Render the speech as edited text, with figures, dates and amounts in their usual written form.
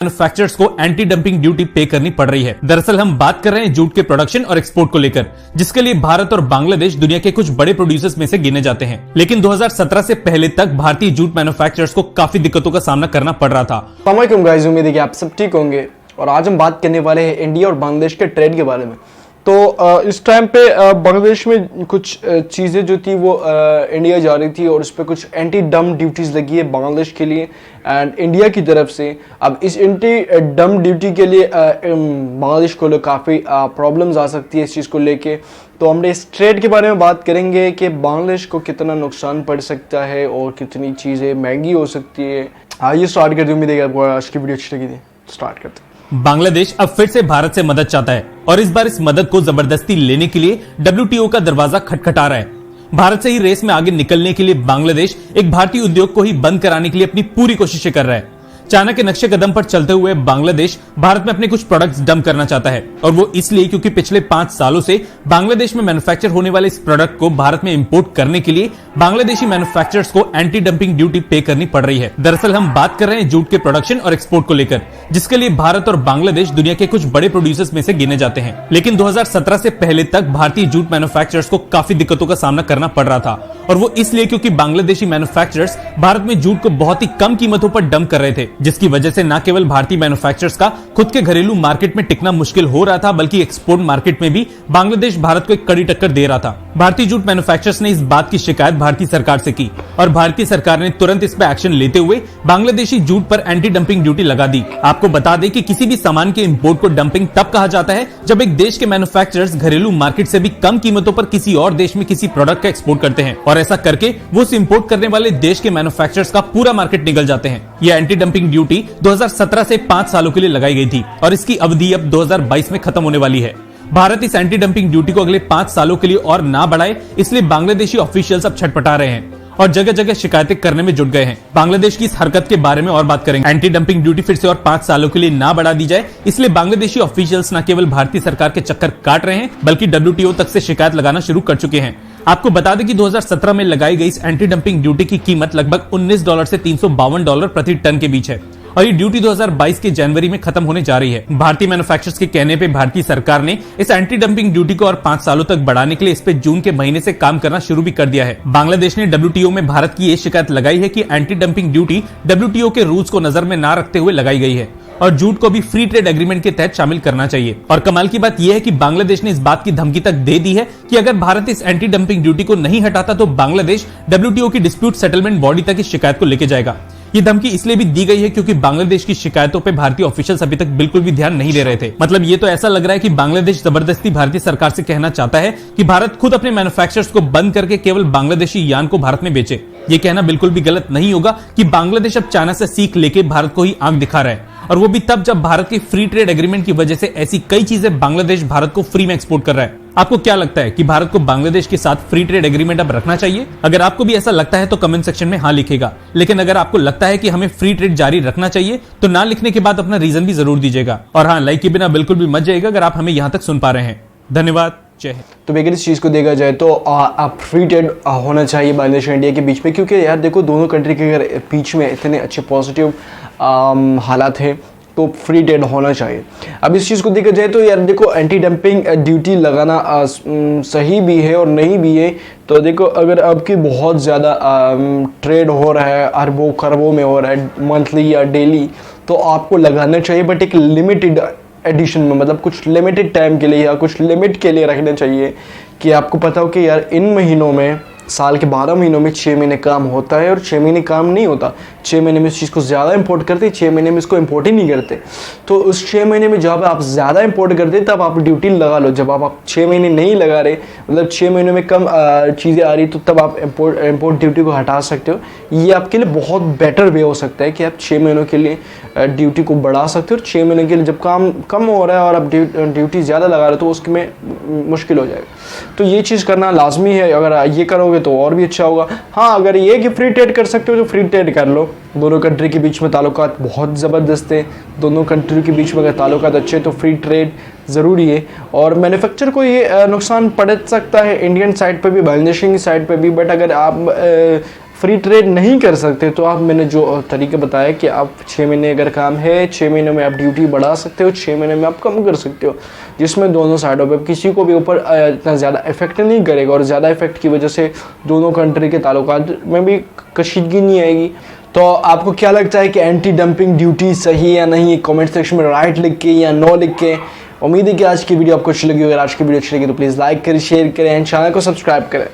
Manufacturers को anti dumping duty पे करनी पड़ रही है। दरअसल हम बात कर रहे हैं जूट के प्रोडक्शन और एक्सपोर्ट को लेकर, जिसके लिए भारत और बांग्लादेश दुनिया के कुछ बड़े प्रोड्यूसर्स में से गिने जाते हैं। लेकिन 2017 से पहले तक भारतीय जूट मैन्युफैक्चरर्स को काफी दिक्कतों का सामना करना पड़ रहा था। अस्सलामुअलैकुम गाइस, उम्मीद है कि आप सब ठीक होंगे और आज हम बात करने वाले हैं इंडिया और बांग्लादेश के ट्रेड के बारे में। तो इस टाइम पे बांग्लादेश में कुछ चीज़ें जो थी वो इंडिया जा रही थी और उस पर कुछ एंटी डंप ड्यूटीज़ लगी है बांग्लादेश के लिए एंड इंडिया की तरफ से। अब इस एंटी डंप ड्यूटी के लिए बांग्लादेश को काफ़ी प्रॉब्लम्स आ सकती है इस चीज़ को लेके। तो हम इस ट्रेड के बारे में बात करेंगे कि बांग्लादेश को कितना नुकसान पड़ सकता है और कितनी चीज़ें महंगी हो सकती है। आइए स्टार्ट करते हैं, उम्मीद है कि आपको आज की वीडियो अच्छी लगी थी। स्टार्ट करते हैं। बांग्लादेश अब फिर से भारत से मदद चाहता है और इस बार इस मदद को जबरदस्ती लेने के लिए WTO का दरवाजा खटखटा रहा है। भारत से ही रेस में आगे निकलने के लिए बांग्लादेश एक भारतीय उद्योग को ही बंद कराने के लिए अपनी पूरी कोशिशें कर रहा है। चाइना के नक्शे कदम पर चलते हुए बांग्लादेश भारत में अपने कुछ प्रोडक्ट्स डंप करना चाहता है और वो इसलिए क्योंकि पिछले 5 सालों से बांग्लादेश में मैन्युफैक्चर होने वाले इस प्रोडक्ट को भारत में इंपोर्ट करने के लिए बांग्लादेशी मैन्युफैक्चरर्स को एंटी डंपिंग ड्यूटी पे करनी पड़ रही है। दरअसल हम बात कर रहे हैं जूट के प्रोडक्शन और एक्सपोर्ट को लेकर, जिसके लिए भारत और बांग्लादेश दुनिया के कुछ बड़े प्रोड्यूसर्स में से गिने जाते हैं। लेकिन 2017 से पहले तक भारतीय जूट मैन्युफैक्चरर्स को काफी दिक्कतों का सामना करना पड़ रहा था और वो इसलिए क्योंकि बांग्लादेशी मैन्युफैक्चरर्स भारत में जूट को बहुत ही कम कीमतों पर डंप कर रहे थे, जिसकी वजह से न केवल भारतीय मैन्युफैक्चरर्स का खुद के घरेलू मार्केट में टिकना मुश्किल हो रहा था, बल्कि एक्सपोर्ट मार्केट में भी बांग्लादेश भारत को एक कड़ी टक्कर दे रहा था। भारतीय जूट मैन्युफैक्चरर्स ने इस बात की शिकायत भारतीय सरकार से की और भारतीय सरकार ने तुरंत इस पर एक्शन लेते हुए बांग्लादेशी जूट पर एंटी डंपिंग ड्यूटी लगा दी। आपको बता दें कि किसी भी सामान के इंपोर्ट को डंपिंग तब कहा जाता है जब एक देश के मैन्युफैक्चरर्स घरेलू मार्केट से भी कम कीमतों पर किसी और देश में किसी प्रोडक्ट का एक्सपोर्ट करते हैं और ऐसा करके वो उस इंपोर्ट करने वाले देश के मैन्युफैक्चरर्स का पूरा मार्केट निगल जाते हैं। यह एंटी डंपिंग ड्यूटी 2017 से 5 सालों के लिए लगाई गई थी और इसकी अवधि अब 2022 में खत्म होने वाली है। भारत इस एंटी डंपिंग ड्यूटी को अगले 5 सालों के लिए और ना बढ़ाए, इसलिए बांग्लादेशी ऑफिशियल्स अब छटपटा रहे हैं और जगह जगह शिकायतें करने में जुट गए हैं। बांग्लादेश की इस हरकत के बारे में और बात करेंगे। एंटी डंपिंग ड्यूटी फिर से और 5 सालों के लिए ना बढ़ा दी जाए, इसलिए बांग्लादेशी ऑफिशियल्स न केवल भारतीय सरकार के चक्कर काट रहे हैं बल्कि WTO तक से शिकायत लगाना शुरू कर चुके हैं। आपको बता दें कि 2017 में लगाई गई इस एंटी डंपिंग ड्यूटी की कीमत लगभग $19 से $352 प्रति टन के बीच है और ये ड्यूटी 2022 के जनवरी में खत्म होने जा रही है। भारतीय मैन्युफैक्चरर्स के कहने पे भारतीय सरकार ने इस एंटी डंपिंग ड्यूटी को और 5 सालों तक बढ़ाने के लिए इस पे जून के महीने से काम करना शुरू भी कर दिया है। बांग्लादेश ने WTO में भारत की ये शिकायत लगाई है कि एंटी डंपिंग ड्यूटी WTO के रूल्स को नजर में ना रखते हुए लगाई गई है और जूट को भी फ्री ट्रेड एग्रीमेंट के तहत शामिल करना चाहिए। और कमाल की बात यह है कि बांग्लादेश ने इस बात की धमकी तक दे दी है कि अगर भारत इस एंटी डंपिंग ड्यूटी को नहीं हटाता तो बांग्लादेश WTO की डिस्प्यूट सेटलमेंट बॉडी तक इस शिकायत को लेकर जाएगा। ये धमकी इसलिए भी दी गई है क्योंकि बांग्लादेश की शिकायतों पे भारतीय ऑफिशियल्स अभी तक बिल्कुल भी ध्यान नहीं दे रहे थे। मतलब ये तो ऐसा लग रहा है कि बांग्लादेश जबरदस्ती भारतीय सरकार से कहना चाहता है कि भारत खुद अपने मैन्युफैक्चरर्स को बंद करके केवल बांग्लादेशी यान को भारत में बेचे। ये कहना बिल्कुल भी गलत नहीं होगा कि बांग्लादेश अब चाइना से सीख लेके भारत को ही आंख दिखा रहा है और वो भी तब जब भारत के फ्री ट्रेड एग्रीमेंट की वजह से ऐसी कई चीजें बांग्लादेश भारत को फ्री में एक्सपोर्ट कर रहा है। आपको क्या लगता है कि भारत को बांग्लादेश के साथ फ्री ट्रेड एग्रीमेंट अब रखना चाहिए? अगर आपको भी ऐसा लगता है तो कमेंट सेक्शन में हाँ लिखेगा, लेकिन अगर आपको लगता है कि हमें फ्री ट्रेड जारी रखना चाहिए तो ना लिखने के बाद अपना रीजन भी जरूर दीजिएगा और हाँ, लाइक के बिना बिल्कुल भी मत जाइएगा अगर आप हमें यहाँ तक सुन पा रहे हैं। धन्यवाद, जय हिंद। तो अगर इस चीज़ को देखा जाए तो आप फ्री ट्रेड होना चाहिए बांग्लादेश और इंडिया के बीच में, क्योंकि यार देखो दोनों कंट्री के अगर बीच में इतने अच्छे पॉजिटिव हालात हैं तो फ्री ट्रेड होना चाहिए। अब इस चीज़ को देखा जाए तो यार देखो एंटी डंपिंग ड्यूटी लगाना सही भी है और नहीं भी है। तो देखो अगर आपकी बहुत ज़्यादा ट्रेड हो रहा है, अरबों खरबों में हो रहा है मंथली या डेली, तो आपको लगाना चाहिए, बट एक लिमिटेड एडिशन में, मतलब कुछ लिमिटेड टाइम के लिए या कुछ लिमिट के लिए रखना चाहिए कि आपको पता हो कि यार इन महीनों में, साल के 12 महीनों में 6 महीने काम होता है और 6 महीने काम नहीं होता। 6 महीने में इस चीज़ को ज़्यादा इंपोर्ट करते, 6 महीने में इसको इंपोर्ट ही नहीं करते। तो उस 6 महीने में जब आप ज़्यादा इंपोर्ट करते तब आप ड्यूटी लगा लो। जब आप 6 महीने नहीं लगा रहे, मतलब 6 महीनों में कम चीज़ें आ रही, तो तब आप इंपोर्ट ड्यूटी को हटा सकते हो। ये आपके लिए बहुत बेटर वे हो सकता है कि आप 6 महीनों के लिए ड्यूटी को बढ़ा सकते हो और 6 महीने के लिए जब काम कम हो रहा है और आप ड्यूटी ज़्यादा लगा रहे हो तो उसमें मुश्किल हो जाएगा। तो ये चीज़ करना लाजमी है। अगर ये करोगे तो और भी अच्छा होगा। हाँ, अगर ये कि फ्री ट्रेड कर सकते हो तो फ्री ट्रेड कर लो। दोनों कंट्री के बीच में ताल्लुकात बहुत ज़बरदस्त है। दोनों कंट्री के बीच में अगर ताल्लुकात अच्छे तो फ्री ट्रेड ज़रूरी है। और मैन्युफैक्चर को ये नुकसान पड़ सकता है इंडियन साइड पे भी, बांग्लादेशी साइड पे भी, बट अगर आप फ्री ट्रेड नहीं कर सकते तो आप, मैंने जो तरीके बताया कि आप 6 महीने अगर काम है, 6 महीने में आप ड्यूटी बढ़ा सकते हो, 6 महीने में आप कम कर सकते हो, जिसमें दोनों साइडों पे किसी को भी ऊपर इतना ज़्यादा इफेक्ट नहीं करेगा और ज़्यादा इफेक्ट की वजह से दोनों कंट्री के ताल्लुकात में भी कशीदगी नहीं आएगी। तो आपको क्या लगता है कि एंटी डंपिंग ड्यूटी सही है या नहीं? कमेंट सेक्शन में राइट लिख के या नो लिख के। उम्मीद है कि आज की वीडियो आपको अच्छी लगी। अगर आज की वीडियो अच्छी लगी तो प्लीज़ लाइक करें, शेयर करें एंड चैनल को सब्सक्राइब करें।